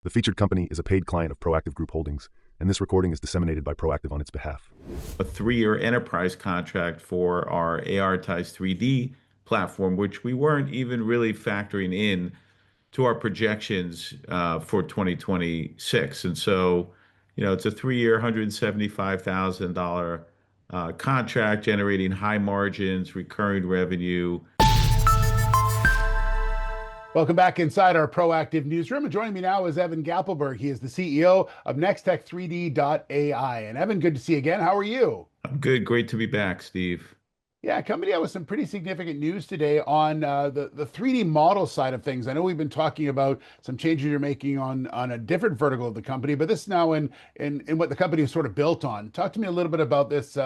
The featured company is a paid client of Proactive Group Holdings, and this recording is disseminated by Proactive on its behalf. A 3-year enterprise contract for our ARitize3D platform, which we weren't even really factoring in to our projections for 2026. And so, it's a 3-year, $175,000 contract generating high margins, recurring revenue. Welcome back inside our Proactive newsroom. And joining me now is Evan Gappelberg. He is the CEO of Nextech3D.ai. And Evan, good to see you again. How are you? I'm good. Great to be back, Steve. Yeah, coming out with some pretty significant news today on the 3D model side of things. I know we've been talking about some changes you're making on a different vertical of the company, but this now in what the company is sort of built on. Talk to me a little bit about this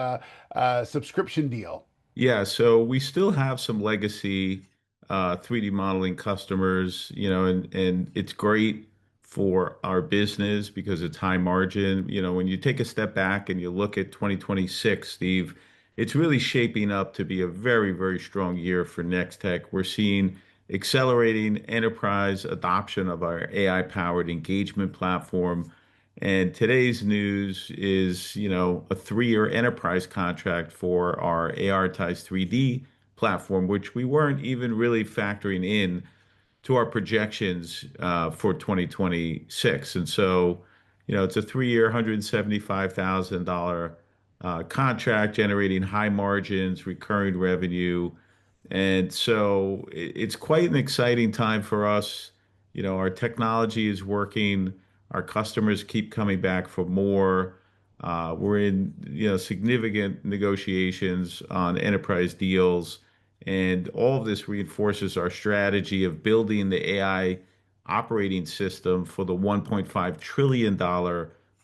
subscription deal. Yeah, so we still have some legacy 3D modeling customers, and it's great for our business because it's high margin. When you take a step back and you look at 2026, Steve, it's really shaping up to be a very, very strong year for Nextech. We're seeing accelerating enterprise adoption of our AI-powered engagement platform. And today's news is, a 3-year enterprise contract for our ARitize3D platform, which we weren't even really factoring in to our projections for 2026. And so, it's a 3-year, $175,000 contract generating high margins, recurring revenue. And so it's quite an exciting time for us. Our technology is working. Our customers keep coming back for more. We're in, significant negotiations on enterprise deals. And all of this reinforces our strategy of building the AI operating system for the $1.5 trillion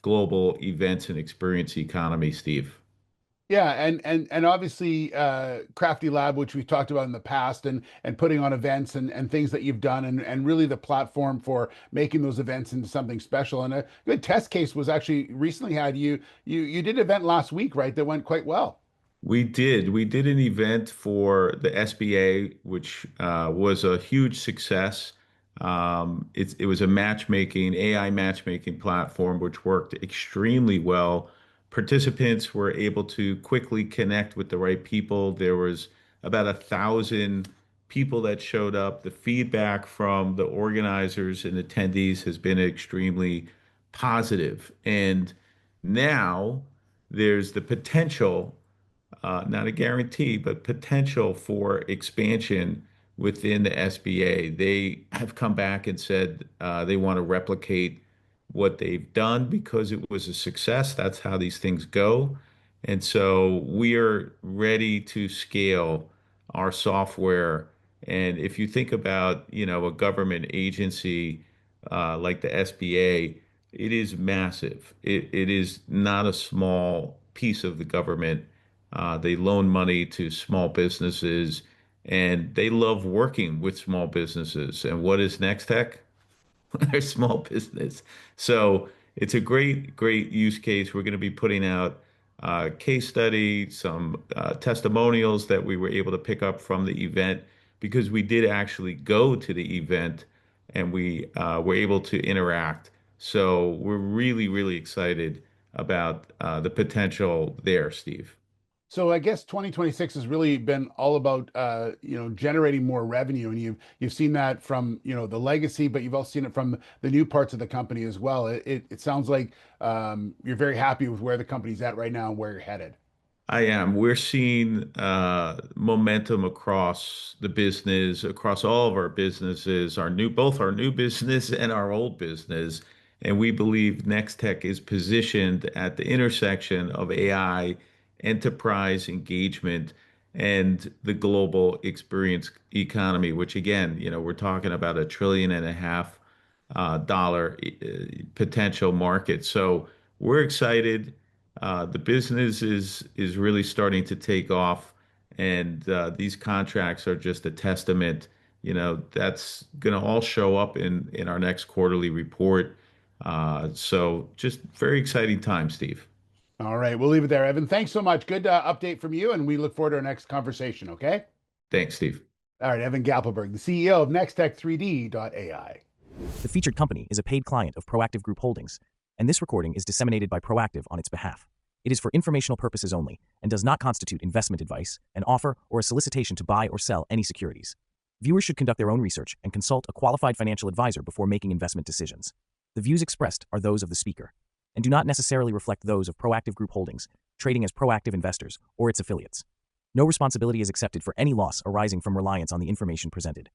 global events and experience economy, Steve. Yeah, and obviously Krafty Lab, which we've talked about in the past, and putting on events and things that you've done, and really the platform for making those events into something special. And a good test case was actually recently had you did an event last week, right? That went quite well. We did. We did an event for the SBA, which was a huge success. It was a AI matchmaking platform, which worked extremely well. Participants were able to quickly connect with the right people. There was about 1,000 people that showed up. The feedback from the organizers and attendees has been extremely positive. And now there's the potential, not a guarantee, but potential for expansion within the SBA. They have come back and said they want to replicate what they've done because it was a success. That's how these things go. And so we are ready to scale our software. And if you think about, a government agency like the SBA, it is massive. It is not a small piece of the government. They loan money to small businesses, and they love working with small businesses. And what is Nextech? They're small business. So it's a great, great use case. We're going to be putting out case study, some testimonials that we were able to pick up from the event because we did actually go to the event and we were able to interact. So we're really, really excited about the potential there, Steve. So I guess 2026 has really been all about generating more revenue, and you've seen that from the legacy, but you've also seen it from the new parts of the company as well. It sounds like you're very happy with where the company's at right now and where you're headed. I am. We're seeing momentum across the business, across all of our businesses, both our new business and our old business. And we believe Nextech is positioned at the intersection of AI, enterprise engagement, and the global experience economy, which again, we're talking about $1.5 trillion potential market. So we're excited. The business is really starting to take off, and these contracts are just a testament. That's going to all show up in our next quarterly report. So just very exciting time, Steve. All right, we'll leave it there, Evan. Thanks so much. Good update from you, and we look forward to our next conversation. Okay. Thanks, Steve. All right, Evan Gappelberg, the CEO of Nextech3D.ai. The featured company is a paid client of Proactive Group Holdings, and this recording is disseminated by Proactive on its behalf. It is for informational purposes only and does not constitute investment advice, an offer, or a solicitation to buy or sell any securities. Viewers should conduct their own research and consult a qualified financial advisor before making investment decisions. The views expressed are those of the speaker and do not necessarily reflect those of Proactive Group Holdings, trading as Proactive Investors or its affiliates. No responsibility is accepted for any loss arising from reliance on the information presented.